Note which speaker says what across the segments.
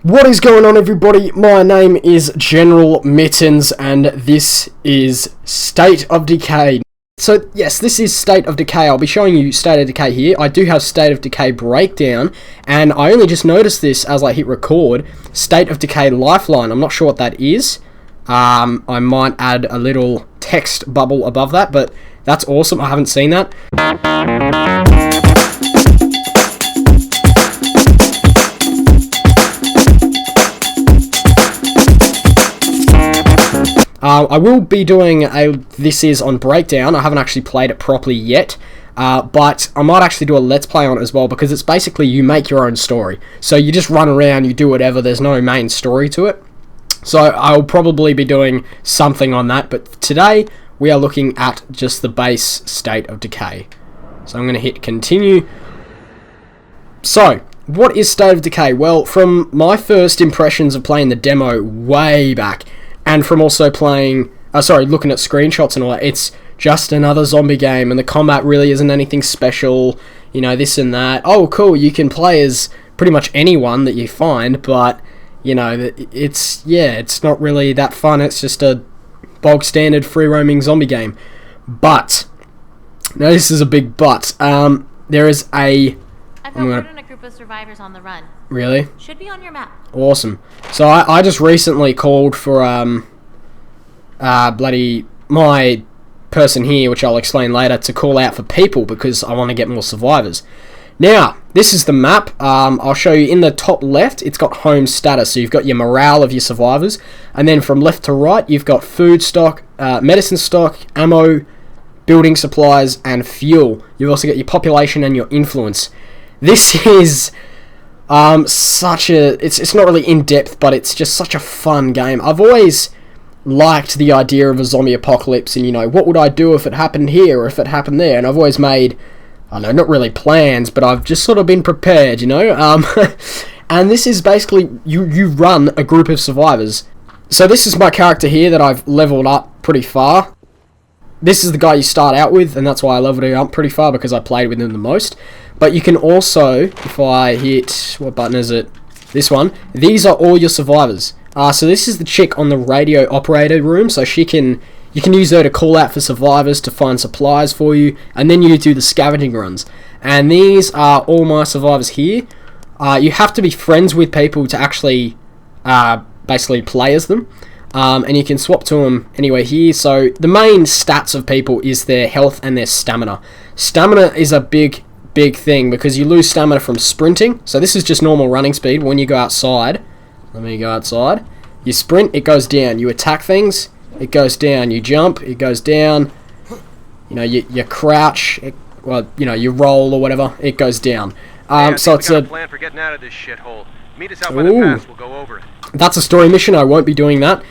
Speaker 1: What is going on, everybody? My name is General Mittens and this is State of Decay. So yes, this is State of Decay. I'll be showing you State of Decay here. I do have State of Decay breakdown, and I only just noticed this as I hit record. State of Decay Lifeline. I'm not sure what that is. I might add a little text bubble above that, but that's awesome. I haven't seen that. I will be doing a This Is on breakdown. I haven't actually played it properly yet, but I might actually do a Let's Play on it as well, because it's basically you make your own story. So you just run around, you do whatever, there's no main story to it. So I'll probably be doing something on that, but today we are looking at just the base State of Decay. So I'm going to hit continue. So, what is State of Decay? Well, from my first impressions of playing the demo way back, and from also playing, looking at screenshots and all that, it's just another zombie game, and the combat really isn't anything special, you know, this and that. Oh, cool, you can play as pretty much anyone that you find, but, you know, it's not really that fun. It's just a bog standard free-roaming zombie game. But, now this is a big but, there is a...
Speaker 2: I've got word on a group of survivors on the run.
Speaker 1: Really?
Speaker 2: Should be on your map.
Speaker 1: Awesome. So I just recently called for my person here, which I'll explain later, to call out for people because I want to get more survivors. Now, this is the map. I'll show you in the top left, it's got home status. So you've got your morale of your survivors, and then from left to right, you've got food stock, medicine stock, ammo, building supplies, and fuel. You've also got your population and your influence. This is it's not really in-depth, but it's just such a fun game. I've always liked the idea of a zombie apocalypse, and, you know, what would I do if it happened here or if it happened there, and I've always made, I don't know, not really plans, but I've just sort of been prepared, you know. And this is basically, you run a group of survivors. So this is my character here that I've leveled up pretty far. This is the guy you start out with, and that's why I leveled him up pretty far, because I played with him the most. But you can also, if I hit, what button is it? This one. These are all your survivors. So this is the chick on the radio operator room, so you can use her to call out for survivors to find supplies for you, and then you do the scavenging runs. And these are all my survivors here. You have to be friends with people to actually basically play as them. And you can swap to them anywhere here. So the main stats of people is their health and their stamina. Stamina is a big thing because you lose stamina from sprinting. So this is just normal running speed. When you go outside, let me go outside, you sprint, it goes down. You attack things, it goes down. You jump, it goes down. You know, you crouch, you roll or whatever, it goes down. So it's a
Speaker 3: plan for getting out of this shithole. Meet us out by the pass, we'll go over it.
Speaker 1: That's a story mission. I won't be doing that.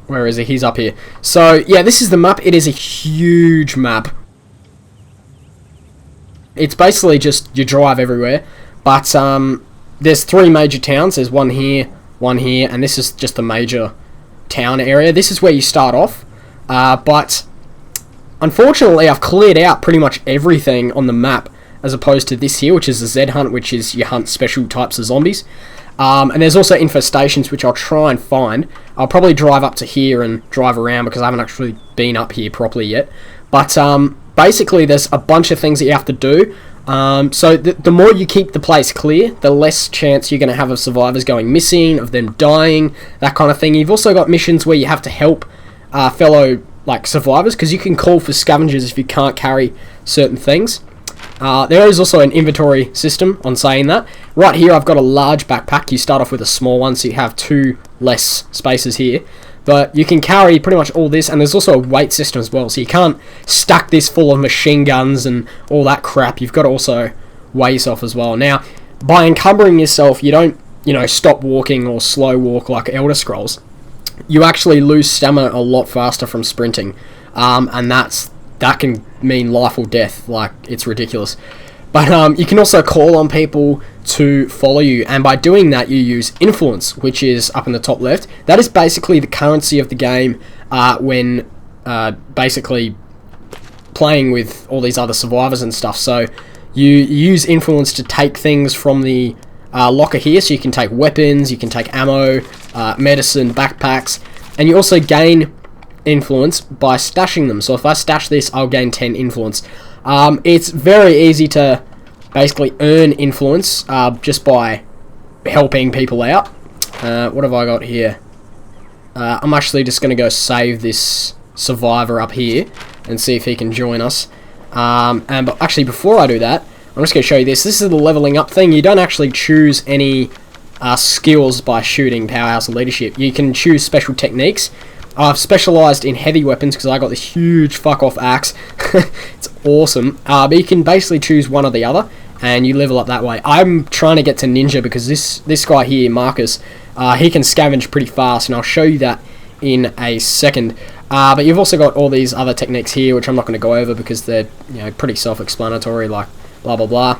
Speaker 1: Where is he? He's up here. So yeah, this is the map. It is a huge map. It's basically just you drive everywhere, but there's three major towns. There's one here, and this is just the major town area. This is where you start off, but unfortunately I've cleared out pretty much everything on the map, as opposed to this here, which is the Z hunt, which is you hunt special types of zombies. And there's also infestations, which I'll try and find. I'll probably drive up to here and drive around because I haven't actually been up here properly yet. But basically there's a bunch of things that you have to do. So the more you keep the place clear, the less chance you're going to have of survivors going missing, of them dying, that kind of thing. You've also got missions where you have to help fellow survivors, because you can call for scavengers if you can't carry certain things. There is also an inventory system on saying that. Right here I've got a large backpack. You start off with a small one, so you have two less spaces here. But you can carry pretty much all this, and there's also a weight system as well, so you can't stack this full of machine guns and all that crap. You've got to also weigh yourself as well. Now, by encumbering yourself, you don't, stop walking or slow walk like Elder Scrolls. You actually lose stamina a lot faster from sprinting, and that can mean life or death. It's ridiculous. But you can also call on people to follow you, and by doing that you use influence, which is up in the top left. That is basically the currency of the game when basically playing with all these other survivors and stuff. So you use influence to take things from the locker here, so you can take weapons, you can take ammo, medicine, backpacks, and you also gain influence by stashing them. So if I stash this, I'll gain 10 influence. It's very easy to basically earn influence just by helping people out. What have I got here? I'm actually just going to go save this survivor up here and see if he can join us. But actually, before I do that, I'm just going to show you this. This is the leveling up thing. You don't actually choose any skills by shooting Powerhouse of Leadership. You can choose special techniques. I've specialised in heavy weapons because I got this huge fuck off axe. It's awesome. But you can basically choose one or the other, and you level up that way. I'm trying to get to Ninja because this guy here, Marcus, he can scavenge pretty fast, and I'll show you that in a second. But you've also got all these other techniques here, which I'm not going to go over because they're pretty self-explanatory, like blah blah blah.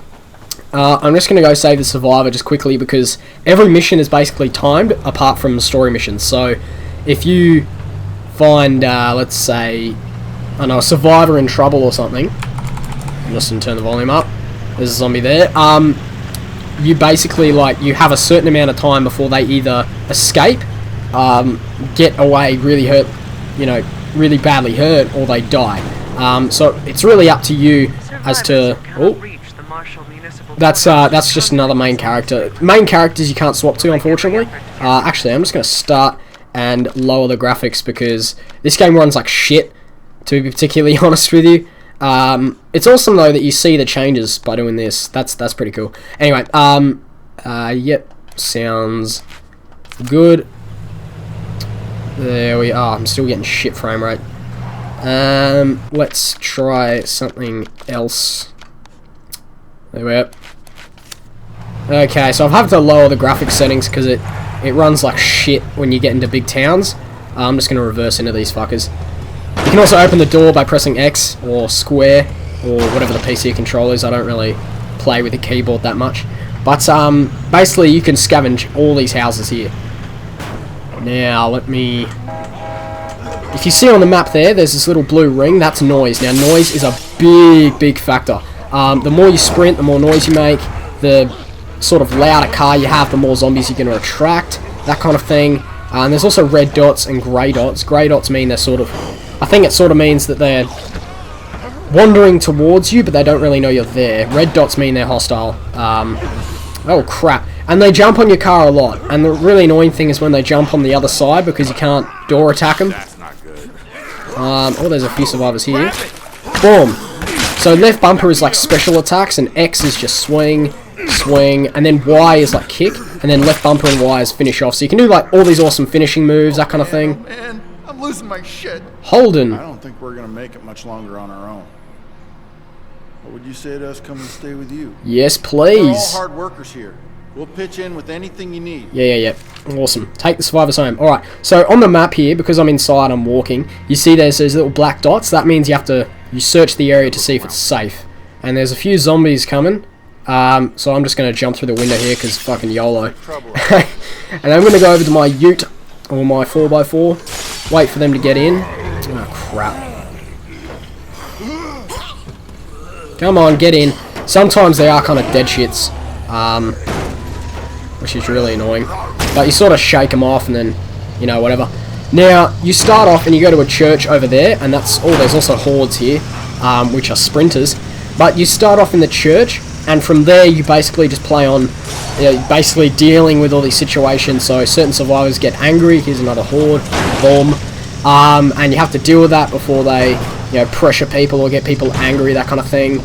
Speaker 1: I'm just going to go save the survivor just quickly because every mission is basically timed apart from story missions. So if you find, let's say, I don't know, a survivor in trouble or something, I'm just going to turn the volume up. There's a zombie there. You basically, you have a certain amount of time before they either escape, get away really hurt, really badly hurt, or they die. So it's really up to you as to... Oh, that's just another main character. Main characters you can't swap to, unfortunately. Actually, I'm just going to start and lower the graphics because this game runs like shit, to be particularly honest with you. It's awesome though that you see the changes by doing this. That's pretty cool. Anyway, yep, sounds good. There we are. I'm still getting shit frame rate. Let's try something else. There we are. Okay, so I've had to lower the graphics settings because it runs like shit when you get into big towns. I'm just going to reverse into these fuckers. You can also open the door by pressing X or square or whatever the PC controller is. I don't really play with the keyboard that much. But basically you can scavenge all these houses here. Now let me... If you see on the map there's this little blue ring, that's noise. Now noise is a big factor. The more you sprint, the more noise you make. The sort of louder car you have, the more zombies you're going to attract. That kind of thing. And there's also red dots and grey dots. Grey dots mean they're sort of... I think it sort of means that they're wandering towards you, but they don't really know you're there. Red dots mean they're hostile. Oh crap. And they jump on your car a lot. And the really annoying thing is when they jump on the other side because you can't door attack them. Oh, there's a few survivors here. Boom. So left bumper is like special attacks, and X is just swing, and then Y is like kick, and then left bumper and Y is finish off. So you can do like all these awesome finishing moves, that kind of thing.
Speaker 4: Oh, man, I'm losing my shit.
Speaker 1: Holden.
Speaker 4: I don't think we're gonna make it much longer on our own. What would you say to us come and stay with you?
Speaker 1: Yes,
Speaker 4: We're all
Speaker 1: please.
Speaker 4: hard workers here. We'll pitch in with anything you need.
Speaker 1: Yeah. Awesome. Take the survivors home. Alright, so on the map here, because I'm inside, I'm walking, you see there's those little black dots. That means you search the area to see if it's safe. And there's a few zombies coming. So I'm just going to jump through the window here because fucking YOLO. And I'm going to go over to my ute or my 4x4. Wait for them to get in. Oh, crap. Come on, get in. Sometimes they are kind of dead shits. Which is really annoying. But you sort of shake them off and then, whatever. Now, you start off and you go to a church over there, and that's... Oh, there's also hordes here, which are sprinters. But you start off in the church, and from there you basically just play on, basically dealing with all these situations. So certain survivors get angry. Here's another horde. Boom. And you have to deal with that before they, pressure people or get people angry, that kind of thing.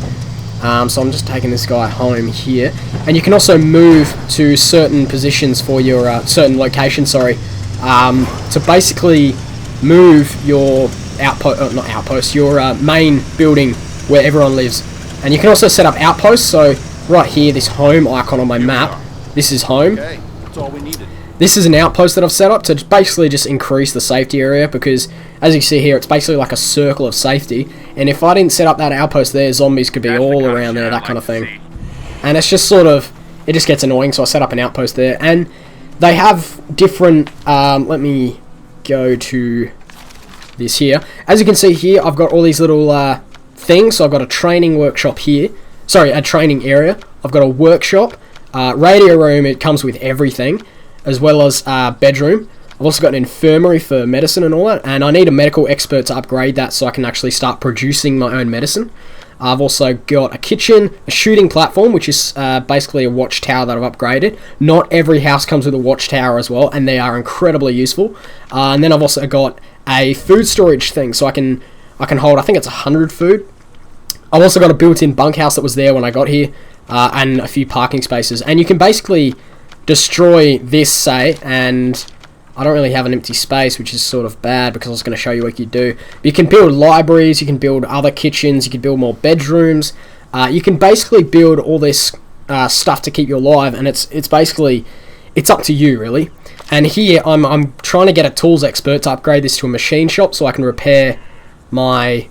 Speaker 1: So I'm just taking this guy home here. And you can also move to certain positions for your, certain locations, sorry, to basically move your your main building where everyone lives. And you can also set up outposts, so right here, this home icon on my map, this is home.
Speaker 4: Okay, that's all we needed.
Speaker 1: This is an outpost that I've set up to basically just increase the safety area because, as you see here, it's basically like a circle of safety. And if I didn't set up that outpost there, zombies could be all around there, that kind of thing. And it's just sort of, it just gets annoying, so I set up an outpost there. And they have different, let me go to this here. As you can see here, I've got all these little things. So I've got a training workshop here. Sorry, a training area. I've got a workshop. Radio room, it comes with everything, as well as bedroom. I've also got an infirmary for medicine and all that, and I need a medical expert to upgrade that so I can actually start producing my own medicine. I've also got a kitchen, a shooting platform, which is basically a watchtower that I've upgraded. Not every house comes with a watchtower as well, and they are incredibly useful. And then I've also got a food storage thing, so I can hold, I think it's 100 food. I've also got a built-in bunkhouse that was there when I got here, and a few parking spaces. And you can basically destroy this, say, and I don't really have an empty space, which is sort of bad because I was going to show you what you do. But you can build libraries, you can build other kitchens, you can build more bedrooms. You can basically build all this stuff to keep you alive, and it's basically, it's up to you, really. And here, I'm trying to get a tools expert to upgrade this to a machine shop so I can repair my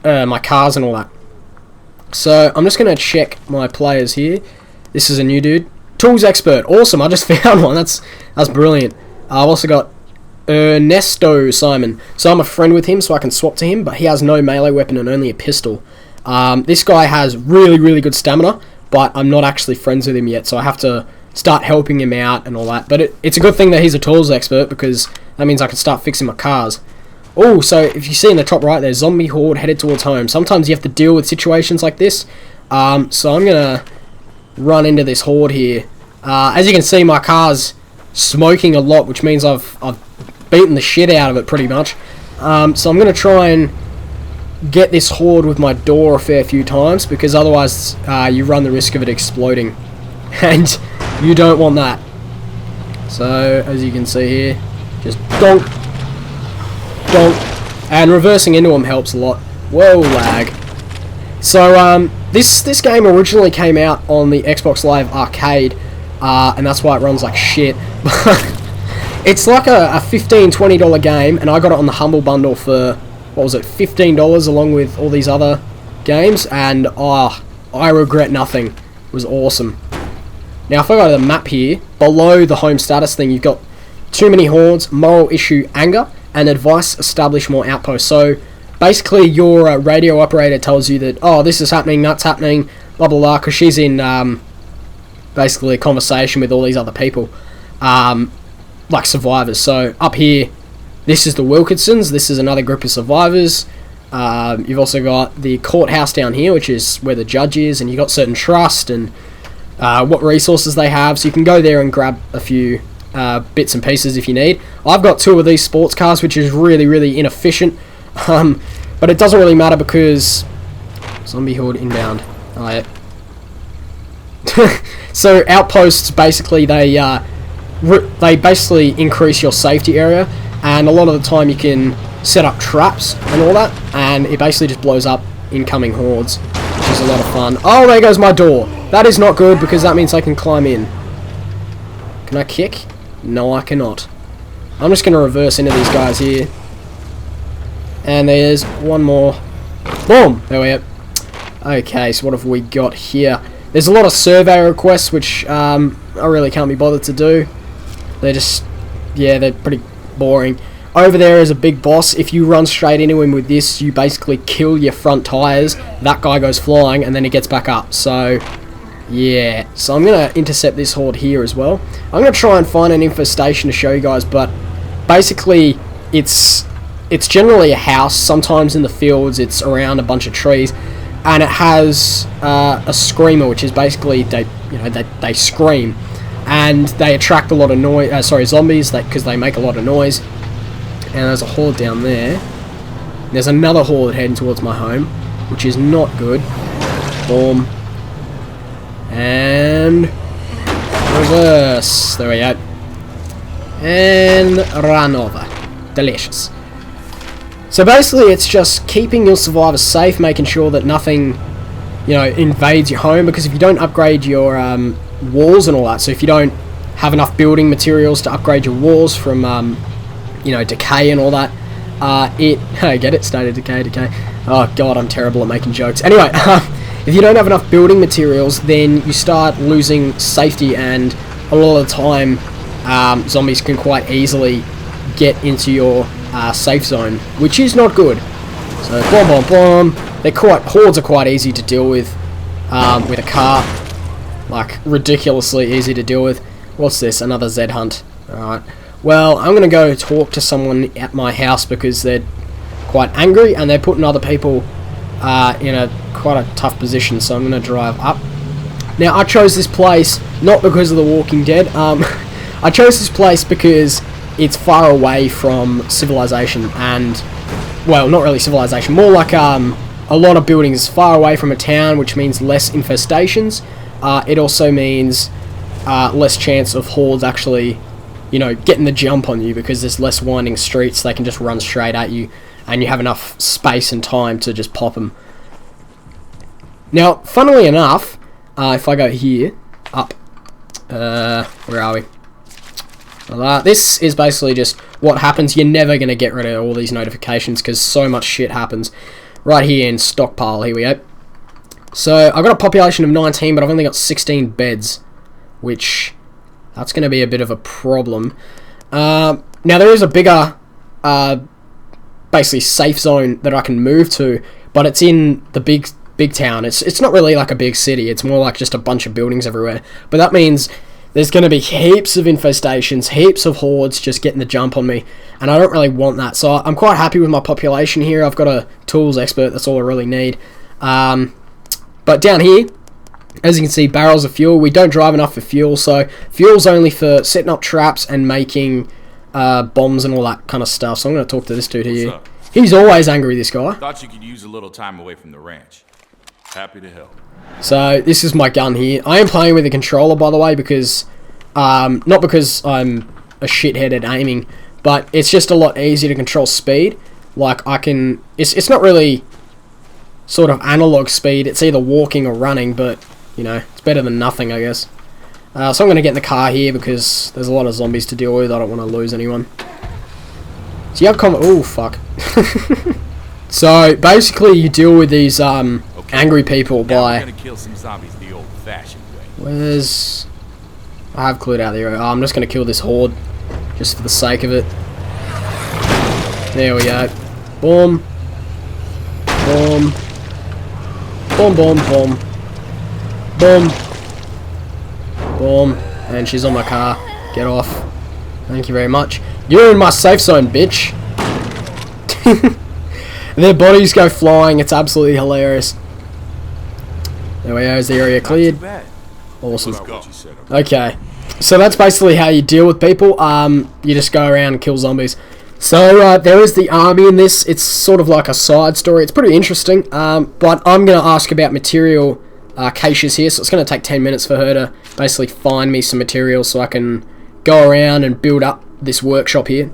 Speaker 1: my cars and all that. So I'm just going to check my players here. This is a new dude. Tools expert, awesome! I just found one. That's brilliant. I've also got Ernesto Simon. So I'm a friend with him, so I can swap to him. But he has no melee weapon and only a pistol. This guy has really good stamina, but I'm not actually friends with him yet, so I have to start helping him out and all that. But it's a good thing that he's a tools expert because that means I can start fixing my cars. Oh, so if you see in the top right there, zombie horde headed towards home. Sometimes you have to deal with situations like this. So I'm gonna run into this horde here. As you can see, my car's smoking a lot, which means I've beaten the shit out of it pretty much. So I'm gonna try and get this horde with my door a fair few times, because otherwise you run the risk of it exploding, and you don't want that. So as you can see here, just donk, donk, and reversing into them helps a lot. Whoa, lag. So this game originally came out on the Xbox Live Arcade, and that's why it runs like shit. It's like a $15-20 game, and I got it on the Humble Bundle for, what was it, $15 along with all these other games, and I regret nothing. It was awesome. Now if I go to the map here, below the home status thing, you've got too many hordes, moral issue, anger, and advice, establish more outposts. So basically your radio operator tells you that, oh, this is happening, that's happening, blah blah blah, because she's in basically a conversation with all these other people, like survivors. So up here, this is the Wilkinsons, this is another group of survivors. You've also got the courthouse down here, which is where the judge is, and you've got certain trust and what resources they have, so you can go there and grab a few bits and pieces if you need. I've got 2 of these sports cars, which is really inefficient, but it doesn't really matter because zombie horde inbound. Oh, yeah. So outposts, basically they basically increase your safety area, and a lot of the time you can set up traps and all that, and it basically just blows up incoming hordes, which is a lot of fun. Oh, there goes my door. That is not good because that means I can climb in. Can I kick? No, I cannot. I'm just going to reverse into these guys here. And there's one more. Boom! There we go. Okay, so what have we got here? There's a lot of survey requests, which I really can't be bothered to do. They're just, yeah, they're pretty boring. Over there is a big boss. If you run straight into him with this, you basically kill your front tires. That guy goes flying, and then he gets back up. So yeah, so I'm going to intercept this horde here as well. I'm going to try and find an infestation to show you guys, but basically it's generally a house. Sometimes in the fields it's around a bunch of trees, and it has a screamer, which is basically they scream, and they attract a lot of noise. Zombies, because they make a lot of noise. And there's a horde down there. There's another horde heading towards my home, which is not good. Boom. And reverse. There we go. And run over. Delicious. So basically it's just keeping your survivors safe, making sure that nothing, invades your home, because if you don't upgrade your walls and all that, so if you don't have enough building materials to upgrade your walls from decay and all that, get it? State of Decay. Oh god, I'm terrible at making jokes. Anyway, if you don't have enough building materials, then you start losing safety, and a lot of the time zombies can quite easily get into your safe zone, which is not good. So boom. Hordes are quite easy to deal with a car. like ridiculously easy to deal with. What's this? Another Z hunt. Alright. Well, I'm going to go talk to someone at my house because they're quite angry and they're putting other people in a quite a tough position, so I'm going to drive up. Now, I chose this place not because of The Walking Dead. I chose this place because it's far away from civilization and, well, not really civilization, more like a lot of buildings far away from a town, which means less infestations. It also means less chance of hordes actually, you know, getting the jump on you because there's less winding streets. They can just run straight at you and you have enough space and time to just pop them. Now, funnily enough, if I go here, up, where are we? This is basically just what happens. You're never going to get rid of all these notifications because so much shit happens. Right here in Stockpile, here we go. So, I've got a population of 19, but I've only got 16 beds, which, that's going to be a bit of a problem. Now, there is a bigger, basically, safe zone that I can move to, but it's in the big town. It's not really like a big city, it's more like just a bunch of buildings everywhere. But that means there's going to be heaps of infestations, heaps of hordes just getting the jump on me, and I don't really want that. So I'm quite happy with my population here. I've got a tools expert, that's all I really need. But down here, as you can see, barrels of fuel. We don't drive enough for fuel, so fuel's only for setting up traps and making bombs and all that kind of stuff. So I'm going to talk to this dude here. He's always angry, this guy.
Speaker 5: Thought you could use a little time away from the ranch. Happy to help.
Speaker 1: So this is my gun here. I am playing with a controller, by the way, because not because I'm a shithead at aiming, but it's just a lot easier to control speed. Like I can, it's not really sort of analog speed. It's either walking or running, but you know, it's better than nothing, I guess. So I'm going to get in the car here because there's a lot of zombies to deal with. I don't want to lose anyone. So you have oh fuck. So basically, you deal with these angry people by.
Speaker 5: Kill some zombies the old-fashioned way.
Speaker 1: Where's? I have cleared out the area. I'm just going to kill this horde, just for the sake of it. There we go. Boom. Boom. Boom. Boom. Boom. Boom. Boom. And she's on my car. Get off. Thank you very much. You're in my safe zone, bitch. Their bodies go flying. It's absolutely hilarious. There we go. Is the area cleared? Awesome. Okay. So that's basically how you deal with people. You just go around and kill zombies. So there is the army in this. It's sort of like a side story. It's pretty interesting. But I'm going to ask about material caches here. So it's going to take 10 minutes for her to basically find me some material so I can go around and build up this workshop here.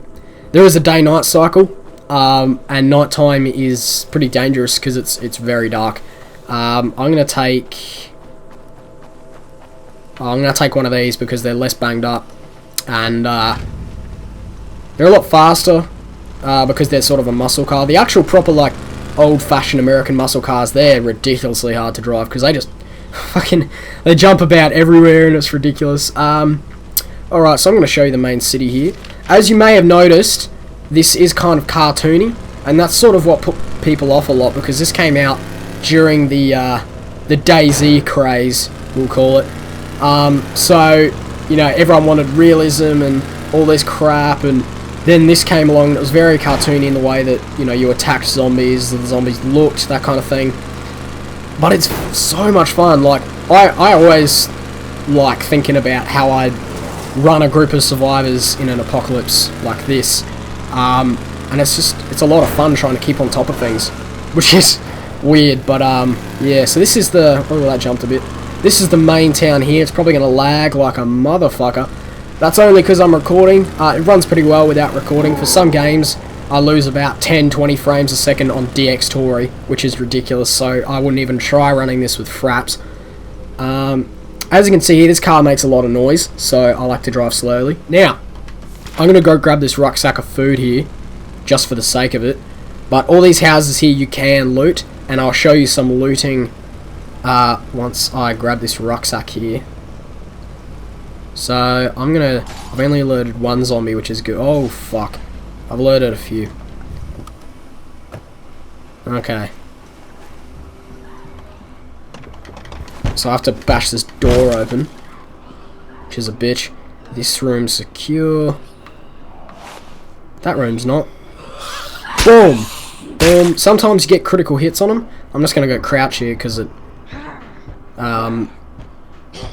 Speaker 1: There is a day-night cycle. And nighttime is pretty dangerous because it's very dark. I'm gonna take one of these because they're less banged up, and they're a lot faster because they're sort of a muscle car. The actual proper like old-fashioned American muscle cars, they're ridiculously hard to drive because they just they jump about everywhere and it's ridiculous. Alright, so I'm gonna show you the main city here. As you may have noticed, this is kind of cartoony, and that's sort of what put people off a lot because this came out during the DayZ craze, we'll call it. So, you know, everyone wanted realism and all this crap, and then this came along and it was very cartoony in the way that, you know, you attacked zombies, the zombies looked, that kind of thing. But it's so much fun. Like, I always like thinking about how I'd run a group of survivors in an apocalypse like this. And it's a lot of fun trying to keep on top of things, which is weird, but yeah, so this is the, oh, that jumped a bit. This is the main town here. It's probably going to lag like a motherfucker. That's only because I'm recording. It runs pretty well without recording. For some games, I lose about 10-20 frames a second on DX Tory, which is ridiculous, so I wouldn't even try running this with fraps. As you can see here, this car makes a lot of noise, so I like to drive slowly. Now, I'm going to go grab this rucksack of food here, just for the sake of it. But all these houses here you can loot, and I'll show you some looting once I grab this rucksack here. So, I've only alerted one zombie, which is good. Oh, fuck. I've alerted a few. Okay. So I have to bash this door open, which is a bitch. This room's secure. That room's not. Boom! Boom. Sometimes you get critical hits on them. I'm just going to go crouch here because it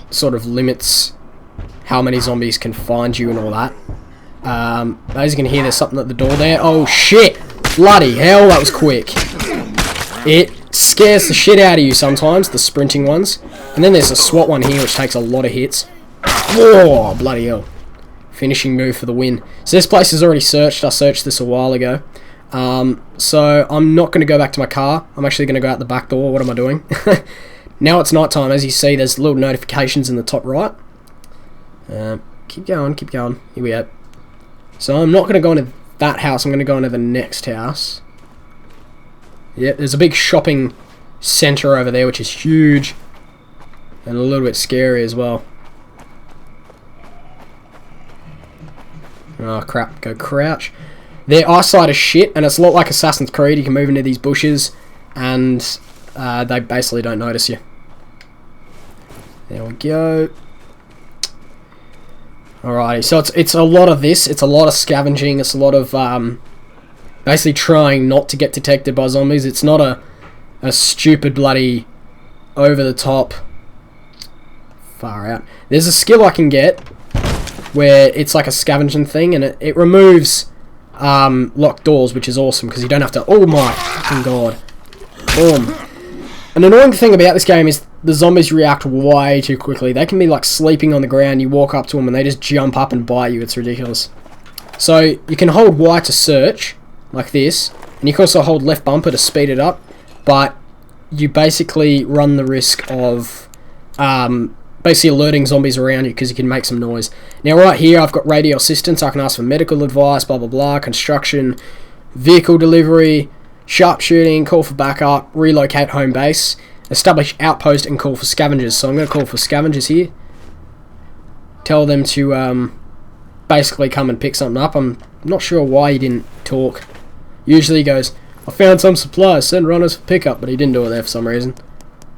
Speaker 1: sort of limits how many zombies can find you and all that. As you can hear, there's something at the door there. Oh shit! Bloody hell, that was quick. It scares the shit out of you sometimes, the sprinting ones. And then there's a SWAT one here which takes a lot of hits. Whoa, bloody hell. Finishing move for the win. So this place is already searched. I searched this a while ago. So I'm not going to go back to my car. I'm actually going to go out the back door. What am I doing? Now it's night time. As you see, there's little notifications in the top right. Keep going, keep going. Here we go. So I'm not going to go into that house. I'm going to go into the next house. Yep, there's a big shopping centre over there, which is huge. And a little bit scary as well. Oh crap, go crouch. Their eyesight is shit, and it's a lot like Assassin's Creed. You can move into these bushes, and they basically don't notice you. There we go. Alrighty, so it's a lot of this. It's a lot of scavenging. It's a lot of basically trying not to get detected by zombies. It's not a stupid bloody over-the-top. Far out. There's a skill I can get where it's like a scavenging thing, and it removes locked doors, which is awesome because you don't have to. Oh my fucking god! Boom. An annoying thing about this game is the zombies react way too quickly. They can be like sleeping on the ground. You walk up to them and they just jump up and bite you. It's ridiculous. So you can hold Y to search like this, and you can also hold left bumper to speed it up. But you basically run the risk of basically alerting zombies around you because you can make some noise. Now right here I've got radio assistance. I can ask for medical advice, blah blah blah, construction, vehicle delivery, sharpshooting, call for backup, relocate home base, establish outpost, and call for scavengers. So I'm going to call for scavengers here. Tell them to basically come and pick something up. I'm not sure why he didn't talk. Usually he goes, I found some supplies, send runners for pickup, but he didn't do it there for some reason.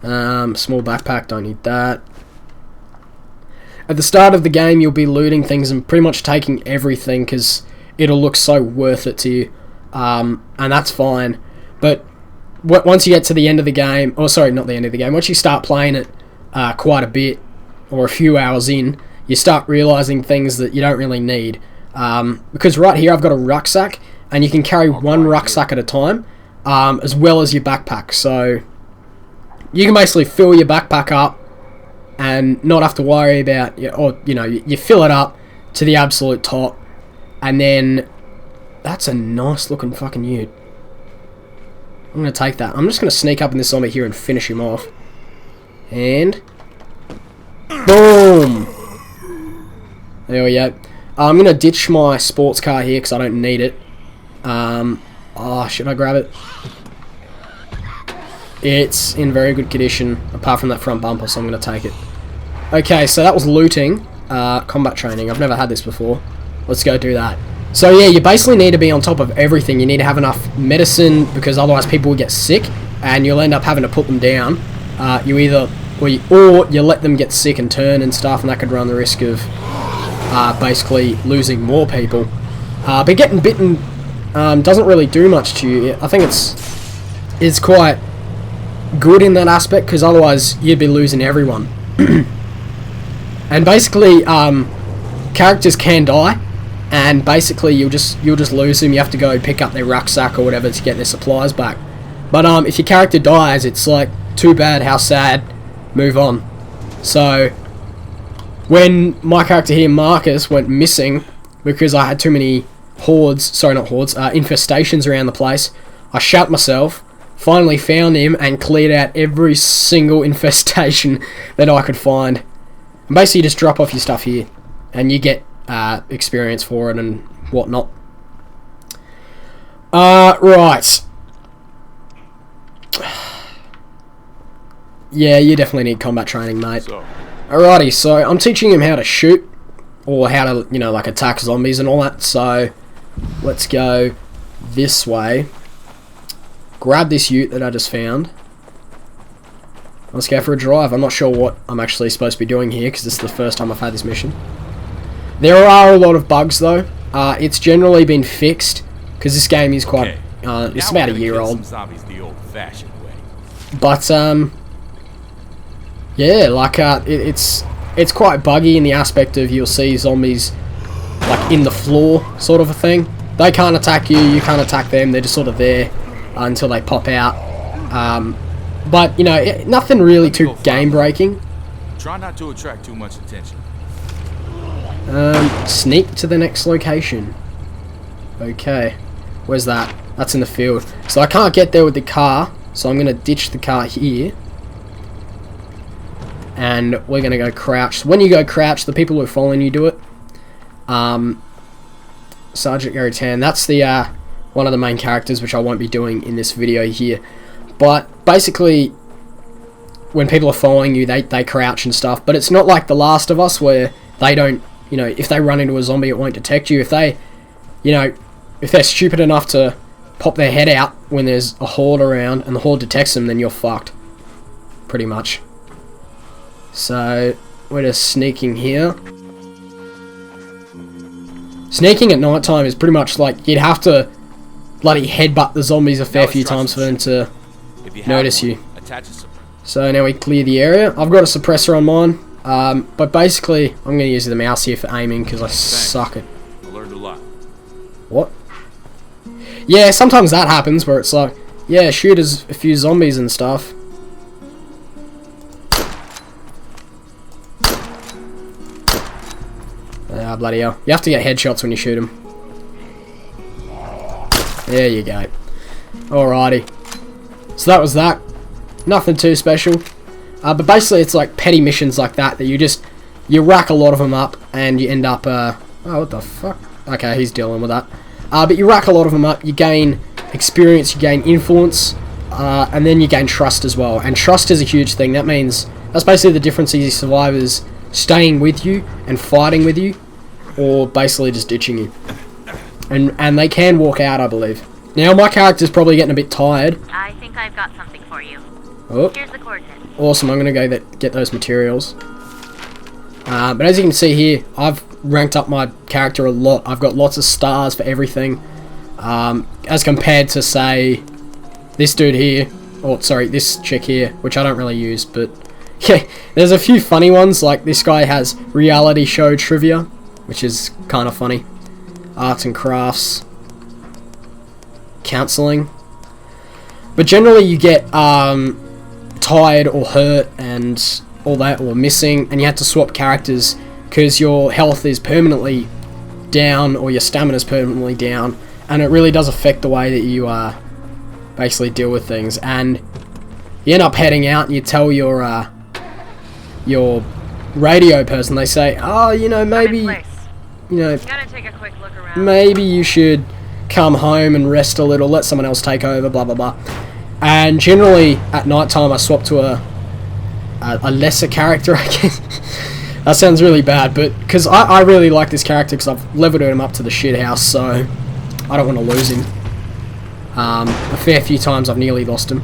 Speaker 1: Small backpack, don't need that. At the start of the game you'll be looting things and pretty much taking everything because it'll look so worth it to you. And that's fine. But once you get to the end of the game, or sorry, not the end of the game, once you start playing it quite a bit, or a few hours in, you start realising things that you don't really need. Because right here I've got a rucksack, and you can carry one rucksack at a time, as well as your backpack. So you can basically fill your backpack up and not have to worry about, you fill it up to the absolute top, and then that's a nice looking fucking ute. I'm going to take that. I'm just going to sneak up in this zombie here and finish him off. And boom! There we go. I'm going to ditch my sports car here because I don't need it. Should I grab it? It's in very good condition, apart from that front bumper, so I'm going to take it. Okay, so that was looting. Combat training. I've never had this before. Let's go do that. So yeah, you basically need to be on top of everything. You need to have enough medicine, because otherwise people will get sick, and you'll end up having to put them down. You either... or you let them get sick and turn and stuff, and that could run the risk of basically losing more people. But getting bitten doesn't really do much to you. I think it's quite good in that aspect, because otherwise you'd be losing everyone. And basically characters can die, and basically you'll just lose them. You have to go pick up their rucksack or whatever to get their supplies back. But if your character dies, it's like, too bad, how sad, move on. So when my character here, Marcus, went missing because I had too many infestations around the place, I shat myself, finally found him and cleared out every single infestation that I could find. And basically you just drop off your stuff here and you get experience for it and whatnot. Right. Yeah, you definitely need combat training, mate. Alrighty, so I'm teaching him how to shoot, or how to, like attack zombies and all that. So let's go this way. Grab this ute that I just found. let's go for a drive. I'm not sure what I'm actually supposed to be doing here, because this is the first time I've had this mission. There are a lot of bugs, though. It's generally been fixed, because this game is quite... it's about a year old. But, yeah, like, it's quite buggy in the aspect of you'll see zombies, like, in the floor, sort of a thing. They can't attack you, you can't attack them, they're just sort of there until they pop out. But, you know, nothing really too game-breaking.
Speaker 5: Try not to attract too much attention.
Speaker 1: Sneak to the next location. Okay. Where's that? That's in the field. So I can't get there with the car, so I'm going to ditch the car here. And we're going to go crouch. So when you go crouch, the people who are following you do it. Sergeant Gary Tan, that's the one of the main characters, which I won't be doing in this video here. But basically, when people are following you, they crouch and stuff. But it's not like The Last of Us, where they don't, you know, if they run into a zombie, it won't detect you. If they, you know, if they're stupid enough to pop their head out when there's a horde around and the horde detects them, then you're fucked. Pretty much. So, we're just sneaking here. Sneaking at night time is pretty much like you'd have to bloody headbutt the zombies a fair few times for them to notice you. So now we clear the area. I've got a suppressor on mine, but basically I'm going to use the mouse here for aiming because I suck at...
Speaker 5: I learned a lot.
Speaker 1: What? Yeah, sometimes that happens where it's like, yeah, shoot a few zombies and stuff. Ah, bloody hell. You have to get headshots when you shoot them. There you go. Alrighty. So that was that. Nothing too special. But basically it's like petty missions like that you rack a lot of them up and you end up, oh, what the fuck? Okay, he's dealing with that. But you rack a lot of them up, you gain experience, you gain influence, and then you gain trust as well. And trust is a huge thing. That means, that's basically the difference of these survivors staying with you and fighting with you, or basically just ditching you. And they can walk out, I believe. Now, my character's probably getting a bit tired.
Speaker 2: I think I've got something for you.
Speaker 1: Oh.
Speaker 2: Here's the coordinates.
Speaker 1: Awesome, I'm going to go get those materials. But as you can see here, I've ranked up my character a lot. I've got lots of stars for everything. As compared to, say, this dude here. Or, sorry, this chick here, which I don't really use, but... Yeah, there's a few funny ones, like this guy has reality show trivia, which is kind of funny. Arts and crafts. Counselling. But generally you get tired or hurt and all that, or missing, and you have to swap characters because your health is permanently down or your stamina is permanently down, and it really does affect the way that you basically deal with things. And you end up heading out and you tell your radio person, they say, oh, you know, maybe, you know,
Speaker 2: Gotta take a quick look around.
Speaker 1: maybe you should come home and rest a little, let someone else take over, blah blah blah. And generally at night time I swap to a lesser character, I guess. That sounds really bad, but because I really like this character because I've leveled him up to the shit house, so I don't want to lose him. A fair few times I've nearly lost him.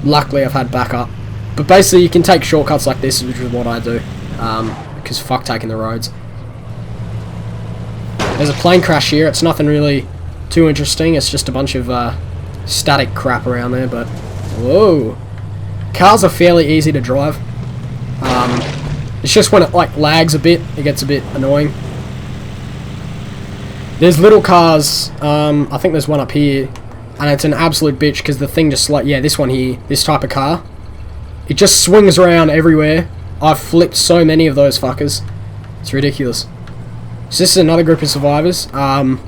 Speaker 1: Luckily I've had backup. But basically you can take shortcuts like this, which is what I do. Because fuck taking the roads. There's a plane crash here. It's nothing really too interesting. It's just a bunch of static crap around there, but... Whoa! Cars are fairly easy to drive. It's just when it like lags a bit, it gets a bit annoying. There's little cars, I think there's one up here, and it's an absolute bitch because the thing just like, yeah, this one here, this type of car, it just swings around everywhere. I've flipped so many of those fuckers. It's ridiculous. So this is another group of survivors. I'm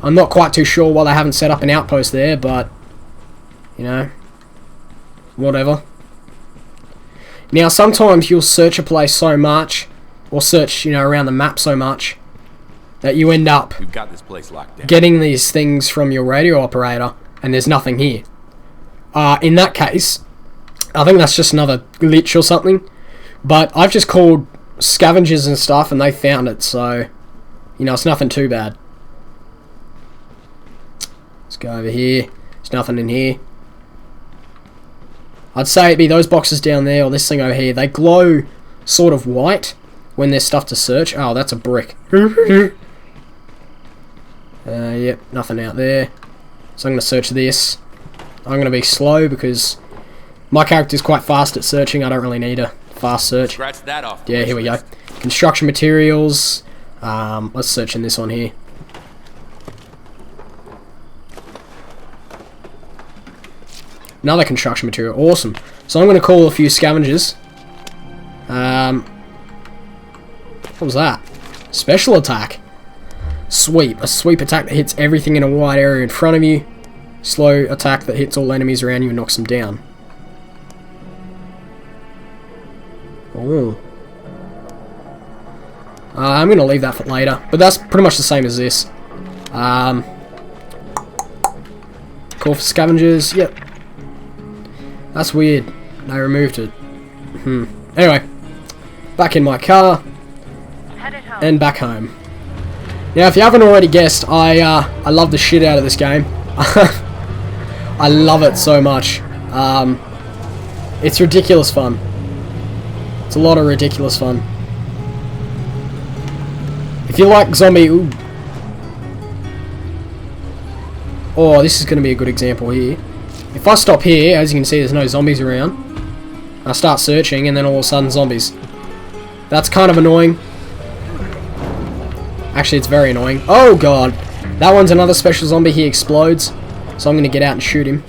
Speaker 1: not quite too sure why they haven't set up an outpost there, but, you know, whatever. Now, sometimes you'll search a place so much, or search, you know, around the map so much, that you end up
Speaker 5: We've got this place locked down.
Speaker 1: getting these things from your radio operator, and there's nothing here. In that case, I think that's just another glitch or something, but I've just called scavengers and stuff, and they found it, so, you know, it's nothing too bad. Let's go over here. There's nothing in here. I'd say it'd be those boxes down there or this thing over here. They glow sort of white when there's stuff to search. Oh, that's a brick. Yep, nothing out there. So I'm going to search this. I'm going to be slow because my character's quite fast at searching. I don't really need a fast search.
Speaker 5: Scratch that off.
Speaker 1: Yeah, here we go. Construction materials. Let's search in this one here. Another construction material. Awesome. So I'm going to call a few scavengers. What was that? Special attack. Sweep. A sweep attack that hits everything in a wide area in front of you. Slow attack that hits all enemies around you and knocks them down. Oh. I'm going to leave that for later. But that's pretty much the same as this. Call for scavengers. Yep. That's weird. They removed it. Anyway. Back in my car.
Speaker 2: Headed home.
Speaker 1: And back home. Now, if you haven't already guessed, I love the shit out of this game. I love it so much. It's ridiculous fun. It's a lot of ridiculous fun. If you like zombie... Ooh. Oh, this is going to be a good example here. If I stop here, as you can see, there's no zombies around. I start searching, and then all of a sudden, zombies. That's kind of annoying. Actually, it's very annoying. Oh, God. That one's another special zombie. He explodes. So I'm going to get out and shoot him.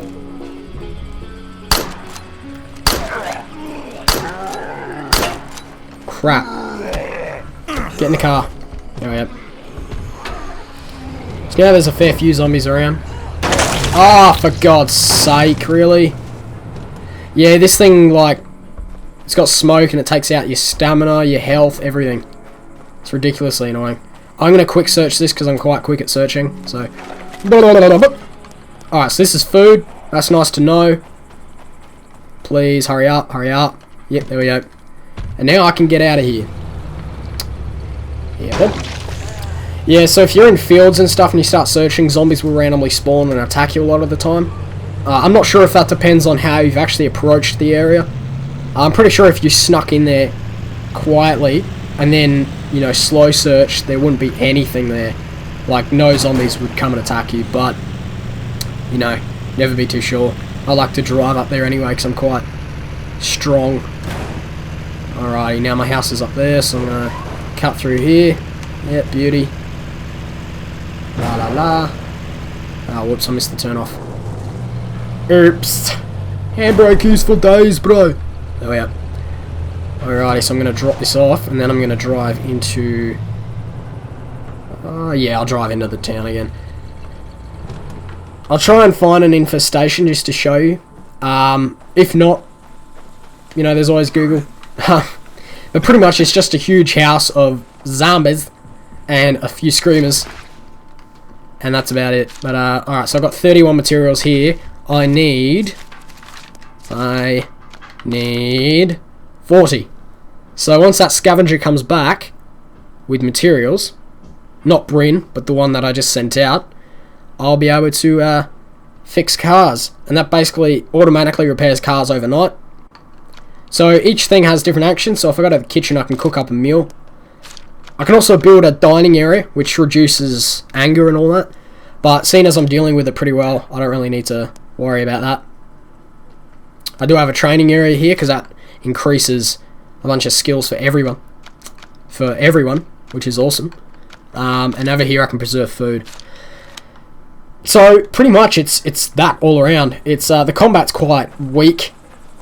Speaker 1: Crap. Get in the car. There we go. So now there's a fair few zombies around. Ah, for God's sake, really? Yeah, this thing, like, it's got smoke and it takes out your stamina, your health, everything. It's ridiculously annoying. I'm going to quick search this because I'm quite quick at searching, so... Alright, so this is food. That's nice to know. Please, hurry up, hurry up. Yep, there we go. And now I can get out of here. Yeah, so if you're in fields and stuff and you start searching, zombies will randomly spawn and attack you a lot of the time. I'm not sure if that depends on how you've actually approached the area. I'm pretty sure if you snuck in there quietly and then, you know, slow search, there wouldn't be anything there. Like, no zombies would come and attack you, but, you know, never be too sure. I like to drive up there anyway because I'm quite strong. Alrighty, now my house is up there, so I'm going to cut through here. Yep, beauty. La la la. Oh, whoops, I missed the turn off. Oops. Handbrake useful days, bro. There we are. Alrighty, so I'm going to drop this off, and then I'm going to drive into... yeah, I'll drive into the town again. I'll try and find an infestation just to show you. If not, you know, there's always Google. But pretty much it's just a huge house of zombies and a few screamers. And that's about it. But, alright, so I've got 31 materials here. I need 40. So once that scavenger comes back with materials, not Bryn, but the one that I just sent out, I'll be able to fix cars. And that basically automatically repairs cars overnight. So each thing has different actions. So if I go to the kitchen, I can cook up a meal. I can also build a dining area, which reduces anger and all that. But seeing as I'm dealing with it pretty well, I don't really need to worry about that. I do have a training area here because that increases a bunch of skills for everyone. Which is awesome. And over here I can preserve food. So pretty much it's that all around. It's the combat's quite weak.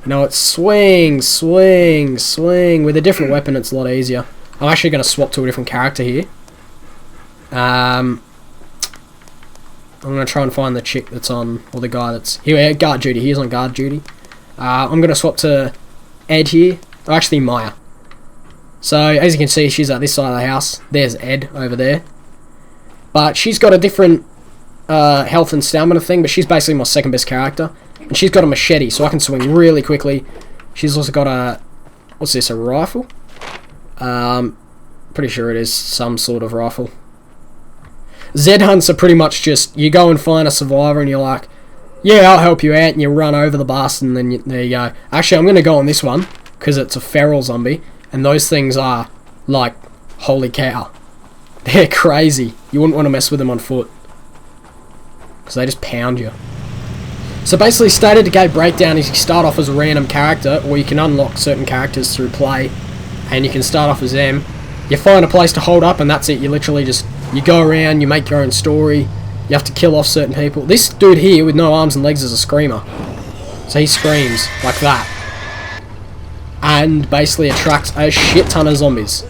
Speaker 1: You know, it's swing, swing, swing. With a different weapon it's a lot easier. I'm actually going to swap to a different character here. I'm going to try and find the chick that's on, or the guy that's here, guard duty. He's on guard duty. I'm going to swap to Ed here. Oh, actually Maya. So, as you can see, she's at this side of the house. There's Ed over there. But she's got a different health and stamina thing, but she's basically my second best character. And she's got a machete, so I can swing really quickly. She's also got a... What's this, a rifle? Pretty sure it is some sort of rifle. Z hunts are pretty much just, you go and find a survivor and you're like, yeah, I'll help you out, and you run over the bastard, and then there you go. Actually, I'm going to go on this one, because it's a feral zombie, and those things are, like, holy cow. They're crazy. You wouldn't want to mess with them on foot, because they just pound you. So basically, State of Decay breakdown is you start off as a random character, or you can unlock certain characters through play, and you can start off as them. You find a place to hold up, and that's it. You literally just, you go around, you make your own story. You have to kill off certain people. This dude here with no arms and legs is a screamer. So he screams like that. And basically attracts a shit ton of zombies.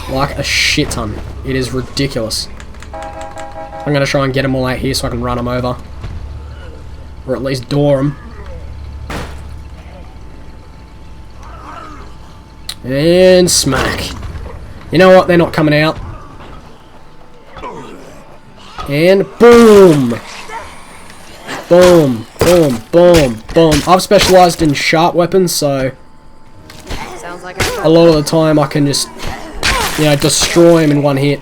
Speaker 1: Like a shit ton. It is ridiculous. I'm going to try and get them all out here so I can run them over. Or at least door them. And smack. You know what? They're not coming out. And boom! Boom, boom, boom, boom. I've specialised in sharp weapons, so
Speaker 2: Sounds like
Speaker 1: a lot of the time I can just, you know, destroy him in one hit.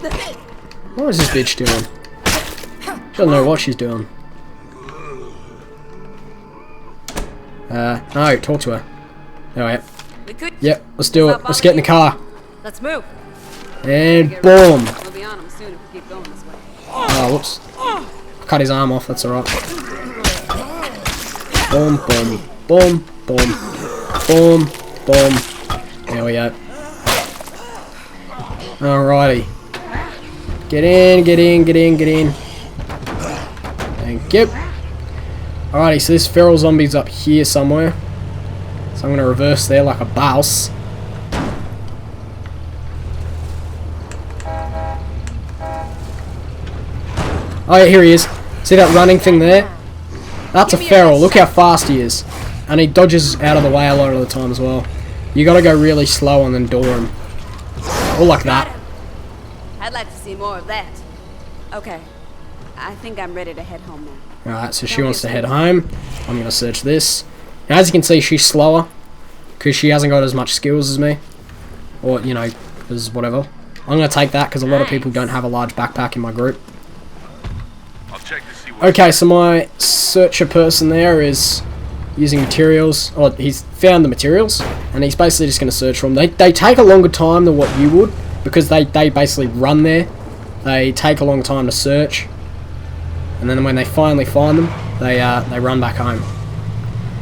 Speaker 1: What is this bitch doing? She doesn't know what she's doing. No, talk to her. Oh, yeah.
Speaker 2: We could.
Speaker 1: Yep, let's do it. Let's get in the car.
Speaker 2: Let's move.
Speaker 1: And boom!
Speaker 2: We'll be on him soon if we keep going this way.
Speaker 1: Oh, whoops. Cut his arm off, that's alright. Boom, boom, boom, boom, boom, boom. There we go. Alrighty. Get in, get in, get in, get in. Thank you. Alrighty, so this feral zombie's up here somewhere. So I'm going to reverse there like a boss. Oh yeah, here he is. See that running thing there? That's a feral. Look how fast he is. And he dodges out of the way a lot of the time as well. You gotta go really slow and then door him. Or like that.
Speaker 2: I'd like to see more of that. Okay. I think I'm ready to head home now.
Speaker 1: Alright, so she wants to head home. I'm gonna search this. Now, as you can see, she's slower. Because she hasn't got as much skills as me. Or, you know, as whatever. I'm gonna take that because a lot of people don't have a large backpack in my group. Okay, so my searcher person there is using materials. Or he's found the materials, and he's basically just going to search for them. They take a longer time than what you would, because they basically run there. They take a long time to search, and then when they finally find them, they run back home.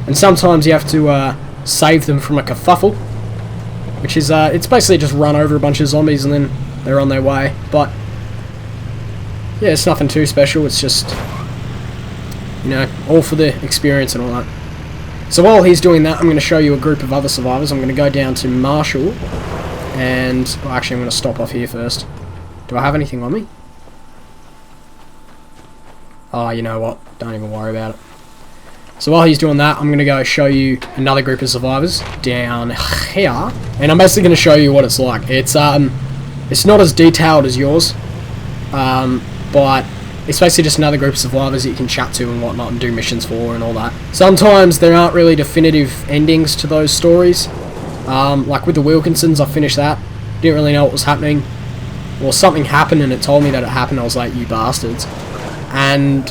Speaker 1: And sometimes you have to save them from a kerfuffle, which is it's basically just run over a bunch of zombies and then they're on their way. But yeah, it's nothing too special. It's just, you know, all for the experience and all that. So while he's doing that, I'm going to show you a group of other survivors. I'm going to go down to Marshall, and well, actually I'm going to stop off here first. Do I have anything on me? Oh, you know what? Don't even worry about it. So while he's doing that, I'm going to go show you another group of survivors down here, and I'm basically going to show you what it's like. It's not as detailed as yours, but it's basically just another group of survivors that you can chat to and whatnot and do missions for and all that. Sometimes there aren't really definitive endings to those stories. Like with the Wilkinsons, I finished that. Didn't really know what was happening. Well, something happened and it told me that it happened. I was like, you bastards. And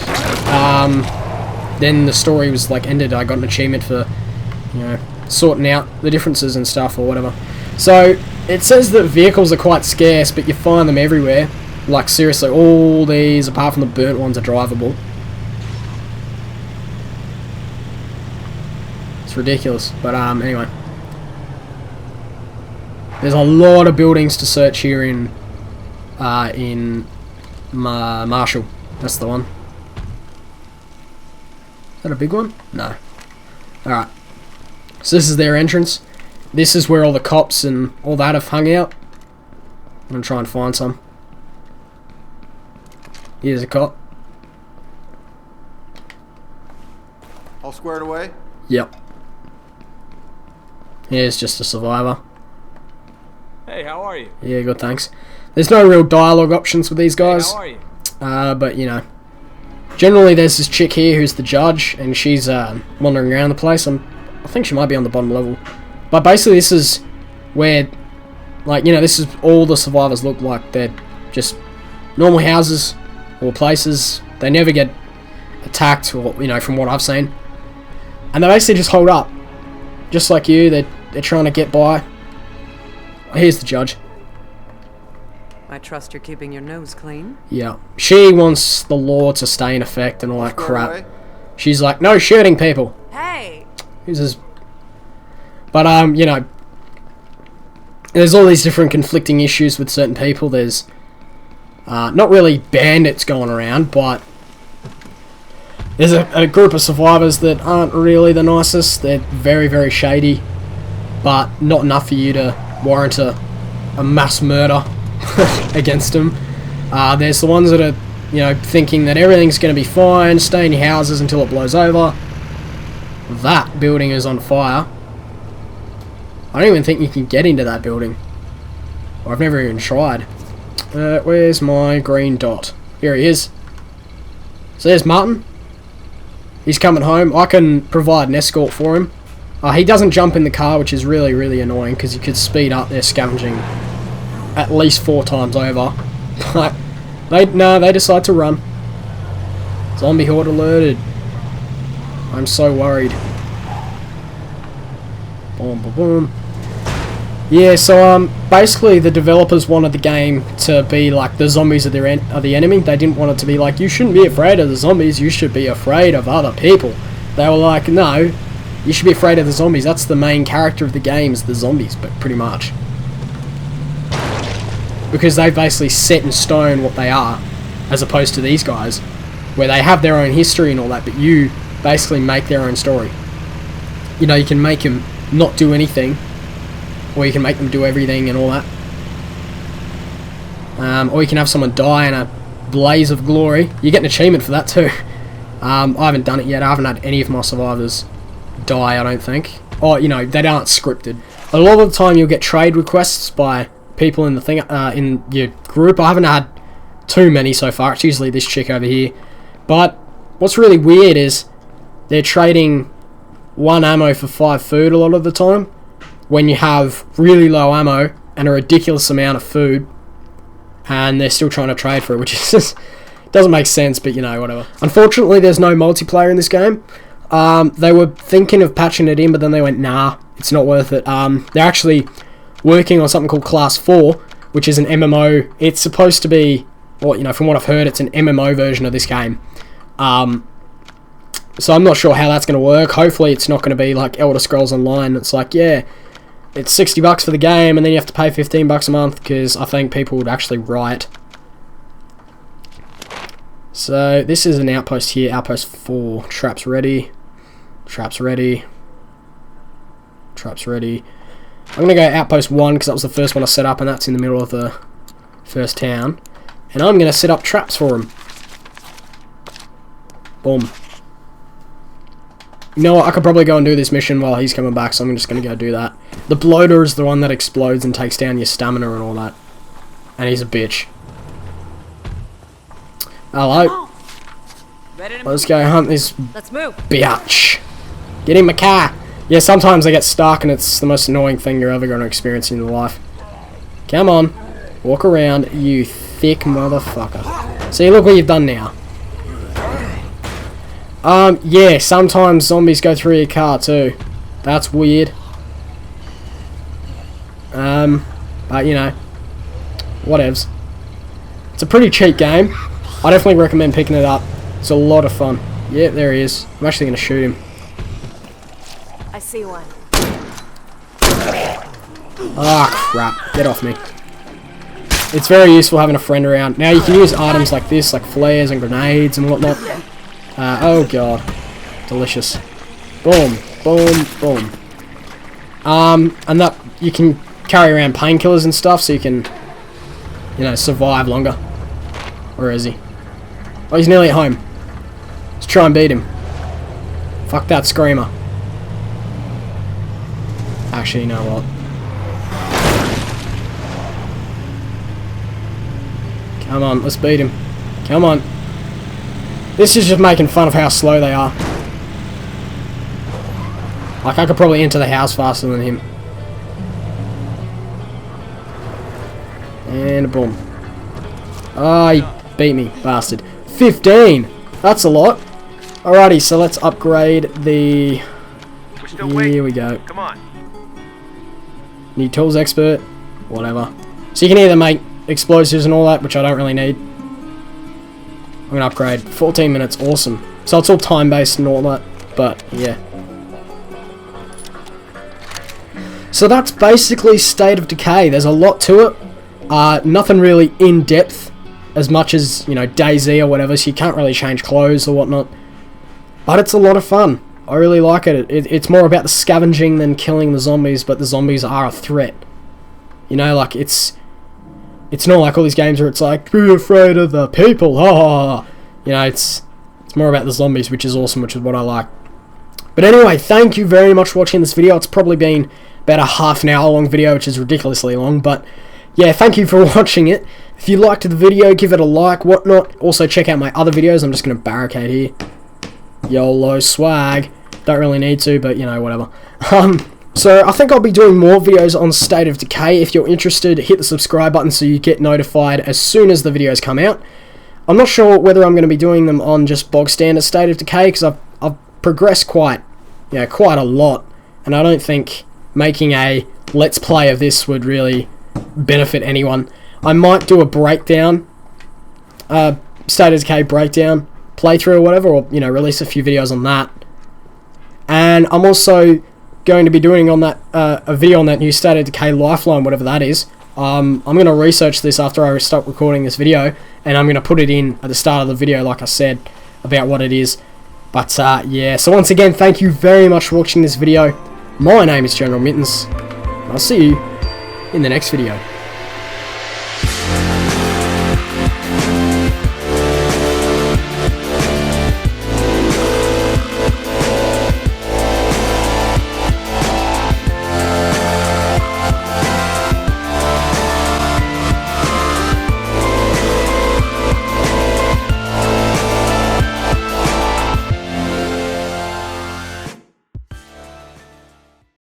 Speaker 1: then the story was like ended. I got an achievement for, you know, sorting out the differences and stuff or whatever. So it says that vehicles are quite scarce, but you find them everywhere. Like seriously, all these, apart from the burnt ones, are drivable. It's ridiculous, but anyway. There's a lot of buildings to search here in Marshall. That's the one. Is that a big one? No. Alright. So this is their entrance. This is where all the cops and all that have hung out. I'm going to try and find some. Here's a cop.
Speaker 4: All squared away?
Speaker 1: Yep. Here's just a survivor.
Speaker 6: Hey, how are you?
Speaker 1: Yeah, good, thanks. There's no real dialogue options with these guys.
Speaker 6: Hey, how are you?
Speaker 1: But, you know. Generally, there's this chick here who's the judge, and she's wandering around the place. I think she might be on the bottom level. But basically, this is where, like, you know, this is all the survivors look like. They're just normal houses or places. They never get attacked, or, you know, from what I've seen. And they basically just hold up. Just like you, they're trying to get by. Here's the judge.
Speaker 7: I trust you're keeping your nose clean.
Speaker 1: Yeah. She wants the law to stay in effect and all that crap. She's like, no shooting people.
Speaker 7: Hey!
Speaker 1: But, you know, there's all these different conflicting issues with certain people. There's not really bandits going around, but there's a group of survivors that aren't really the nicest. They're very, very shady, but not enough for you to warrant a mass murder against them. There's the ones that are, you know, thinking that everything's going to be fine, stay in your houses until it blows over. That building is on fire. I don't even think you can get into that building. Or I've never even tried. Where's my green dot? Here he is. So there's Martin. He's coming home. I can provide an escort for him. He doesn't jump in the car, which is really, really annoying, because you could speed up their scavenging at least 4 times over. But they decide to run. Zombie horde alerted. I'm so worried. Boom, boom, boom. Yeah, so basically the developers wanted the game to be like the zombies are the enemy. They didn't want it to be like, you shouldn't be afraid of the zombies, you should be afraid of other people. They were like, no, you should be afraid of the zombies. That's the main character of the game, is the zombies, but pretty much. Because they've basically set in stone what they are, as opposed to these guys, where they have their own history and all that, but you basically make their own story. You know, you can make them not do anything, or you can make them do everything and all that. Or you can have someone die in a blaze of glory. You get an achievement for that too. I haven't done it yet. I haven't had any of my survivors die, I don't think. Or, you know, they aren't scripted. A lot of the time you'll get trade requests by people in the thing, in your group. I haven't had too many so far. It's usually this chick over here. But what's really weird is they're trading 1 ammo for 5 food a lot of the time, when you have really low ammo and a ridiculous amount of food, and they're still trying to trade for it, which is just doesn't make sense, but you know, whatever. Unfortunately, there's no multiplayer in this game. They were thinking of patching it in, but then they went, nah, it's not worth it. They're actually working on something called Class 4, which is an MMO. It's supposed to be, well, you know, from what I've heard, it's an MMO version of this game. So I'm not sure how that's going to work. Hopefully it's not going to be like Elder Scrolls Online. It's like, yeah, it's $60 for the game, and then you have to pay $15 a month, because I think people would actually riot. So this is an outpost here, outpost 4. Traps ready. Traps ready. Traps ready. I'm going to go outpost 1, because that was the first one I set up, and that's in the middle of the first town. And I'm going to set up traps for him. Boom. You know what, I could probably go and do this mission while he's coming back, so I'm just going to go do that. The bloater is the one that explodes and takes down your stamina and all that. And he's a bitch. Hello. Let's go hunt this bitch. Get in my car. Yeah, sometimes I get stuck and it's the most annoying thing you're ever going to experience in your life. Come on. Walk around, you thick motherfucker. See, look what you've done now. Yeah, sometimes zombies go through your car too. That's weird. But you know, whatevs. It's a pretty cheap game. I definitely recommend picking it up. It's a lot of fun. Yeah, there he is. I'm actually going to shoot him.
Speaker 2: I see one.
Speaker 1: Ah, crap. Get off me. It's very useful having a friend around. Now you can use items like this, like flares and grenades and whatnot. Oh god. Delicious. Boom, boom, boom. And that, you can carry around painkillers and stuff so you can, you know, survive longer. Where is he? Oh, he's nearly at home. Let's try and beat him. Fuck that screamer. Actually, you know what? Come on, let's beat him. Come on. This is just making fun of how slow they are. Like, I could probably enter the house faster than him. And boom. Oh, he beat me, bastard. 15! That's a lot. Alrighty, so let's upgrade the...
Speaker 3: We're still waiting.
Speaker 1: Here we go.
Speaker 3: Come on.
Speaker 1: Need tools expert, whatever. So you can either make explosives and all that, which I don't really need. I'm gonna upgrade. 14 minutes, awesome. So it's all time-based and all that, but yeah. So that's basically State of Decay. There's a lot to it. Nothing really in-depth as much as, you know, DayZ or whatever, so you can't really change clothes or whatnot. But it's a lot of fun. I really like it. It's more about the scavenging than killing the zombies, but the zombies are a threat. You know, like, it's not like all these games where it's like, be afraid of the people, ha ha ha. You know, it's more about the zombies, which is awesome, which is what I like. But anyway, thank you very much for watching this video. It's probably been about a half an hour long video, which is ridiculously long, but yeah, thank you for watching it. If you liked the video, give it a like, whatnot. Also, check out my other videos. I'm just going to barricade here. YOLO swag. Don't really need to, but, you know, whatever. So, I think I'll be doing more videos on State of Decay. If you're interested, hit the subscribe button so you get notified as soon as the videos come out. I'm not sure whether I'm going to be doing them on just bog standard State of Decay, because I've progressed quite a lot, and I don't think making a Let's Play of this would really benefit anyone. I might do a breakdown, State of Decay breakdown, playthrough or whatever, or, you know, release a few videos on that. And I'm also going to be doing on that a video on that new State of Decay Lifeline, whatever that is. I'm going to research this after I stop recording this video, and I'm going to put it in at the start of the video, like I said, about what it is. But yeah, so once again, thank you very much for watching this video. My name is General Mittens, and I'll see you in the next video.